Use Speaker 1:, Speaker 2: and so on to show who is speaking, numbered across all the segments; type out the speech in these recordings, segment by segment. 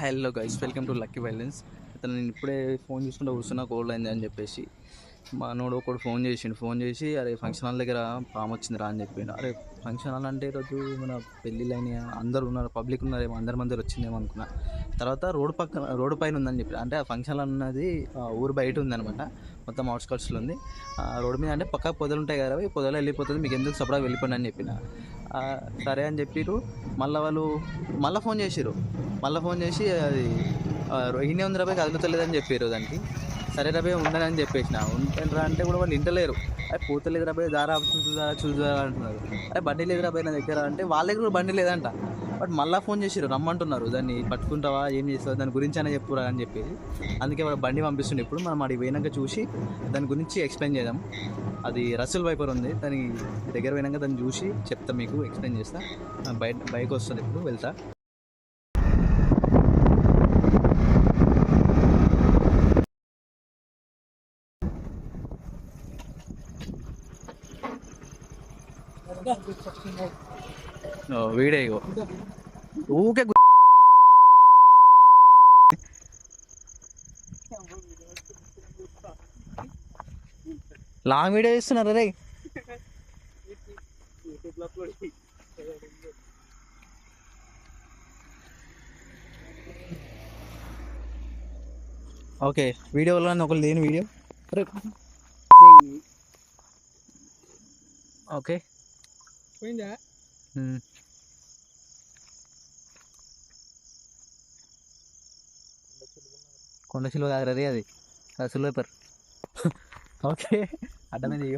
Speaker 1: Hello guys, welcome to lucky violence. అతను నేను ఇప్పుడే ఫోన్ చూసుకుంటూ కూర్చున్నా, కోల్డ్ అయింది అని చెప్పేసి మా నోడు ఒకడు ఫోన్ చేసి అరే ఫంక్షన్ హాల్ దగ్గర పాము వచ్చింది రా అని చెప్పిండు. అరే ఫంక్షన్ హాల్ అంటే ఈరోజు మన పెళ్ళిళ్ళు అయినా అందరూ ఉన్నారు, పబ్లిక్ ఉన్నారేమో, అందరి వచ్చిందేమో అనుకున్నా. తర్వాత రోడ్డు పైన ఉందని చెప్పి, అంటే ఆ ఫంక్షన్ హాల్ ఉన్నది ఊరు బయట ఉందనమాట, మొత్తం అవుట్స్కట్స్లో ఉంది. రోడ్డు మీద అంటే పక్క పొదలు ఉంటాయి కదా, ఈ పొదలు వెళ్ళిపోతుంది, మీకు ఎందుకు సపరేట్గా వెళ్ళిపోండి అని చెప్పిన. సరే అని చెప్పిరు. మళ్ళీ వాళ్ళు ఫోన్ చేసి అది ఈయనే ఉంది రాబాయ్ కదులుతలేదని చెప్పారు దానికి. సరే రాబాయ్ ఉండనని చెప్పేసిన. ఉంటారా అంటే కూడా వాళ్ళు ఇంటలేరు. అరే పోతలేదు రాబాయ్, దారా చూద్దా అంటున్నారు. అరే బండి లేదు రాబాయ్ నా దగ్గర అంటే వాళ్ళ దగ్గర కూడా బండి లేదంట. బట్ మళ్ళీ ఫోన్ చేసిరు, రమ్మంటున్నారు, దాన్ని పట్టుకుంటావా ఏం చేస్తావు దాని గురించి అయినా చెప్పురా అని చెప్పేసి. అందుకే వాడు బండి పంపిస్తుండే. ఇప్పుడు మనం అడిగి పోయినాక చూసి దాని గురించి ఎక్స్ప్లెయిన్ చేద్దాం. అది రసూల్ వైపర్ ఉంది, దాని దగ్గర పోయినాక దాన్ని చూసి చెప్తా, మీకు ఎక్స్ప్లెయిన్ చేస్తా. బైక్ వస్తుంది, ఇప్పుడు వెళ్తా. వీడియో ఇగో ఊకే లాంగ్ వీడియో ఇస్తున్నారు రే. ఓకే, వీడియోలో ఒకళ్ళు లేని వీడియో. ఓకే పోయిందా? కొండ చిలువ కాగరది, అది రసూల్ వైపర్. ఓకే, అడ్డమైంది.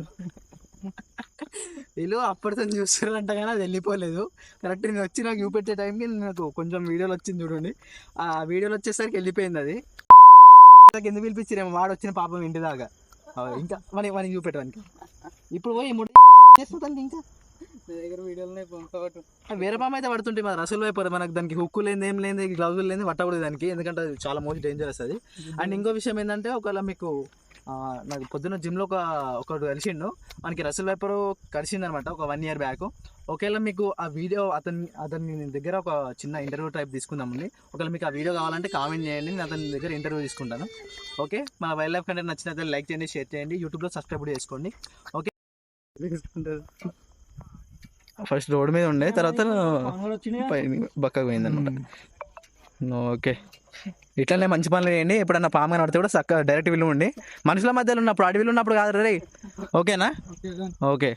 Speaker 1: వీళ్ళు అప్పటితో చూస్తారంట కానీ అది వెళ్ళిపోలేదు. కరెక్ట్ నేను వచ్చి నాకు చూపెట్టే టైంకి నాకు కొంచెం వీడియోలు వచ్చింది చూడండి. ఆ వీడియోలు వచ్చేసరికి వెళ్ళిపోయింది అది. ఎందుకు పిలిపించారేమో, వాడు వచ్చిన పాపం ఇంటి దాకా. ఇంకా మనకి చూపెట్టడానికి ఇప్పుడు పోయి చేస్తుంటాను. ఇంకా దగ్గర వీడియోలు వేరే పాము అయితే పడుతుంటే మన రసూల్ వైపర్ మనకు దానికి హుక్కు లేని ఏం లేని గ్లౌజులు లేని పట్టకూడదు దానికి, ఎందుకంటే అది చాలా మోస్ట్ డేంజరస్ అది. అండ్ ఇంకో విషయం ఏంటంటే, ఒకవేళ మీకు నాకు పొద్దున్న జిమ్లో ఒకడు కలిసిండు, మనకి రసూల్ వైపర్ కలిసింది అనమాట ఒక 1 year బ్యాక్. ఒకవేళ మీకు ఆ వీడియో అతని దగ్గర ఒక చిన్న ఇంటర్వ్యూ టైప్ తీసుకుందామండి. ఒకవేళ మీకు ఆ వీడియో కావాలంటే కామెంట్ చేయండి, నేను అతని దగ్గర ఇంటర్వ్యూ తీసుకుంటాను. ఓకే, మన వైల్డ్ లైఫ్ కంటెంట్ నచ్చినట్లయితే లైక్ చేయండి, షేర్ చేయండి, యూట్యూబ్లో సబ్స్క్రైబ్ చేసుకోండి. ఓకే, ఫస్ట్ రోడ్ మీద ఉండే, తర్వాత బక్కగా పోయింది అనమాట. ఓకే, ఇట్లనే మంచి పనులు చేయండి. ఎప్పుడన్నా పాము పడితే కూడా చక్కగా డైరెక్ట్ విలువ ఉండి, మనుషుల మధ్యలో ఉన్నప్పుడు అడవిలో ఉన్నప్పుడు కాదు రే. ఓకేనా? ఓకే.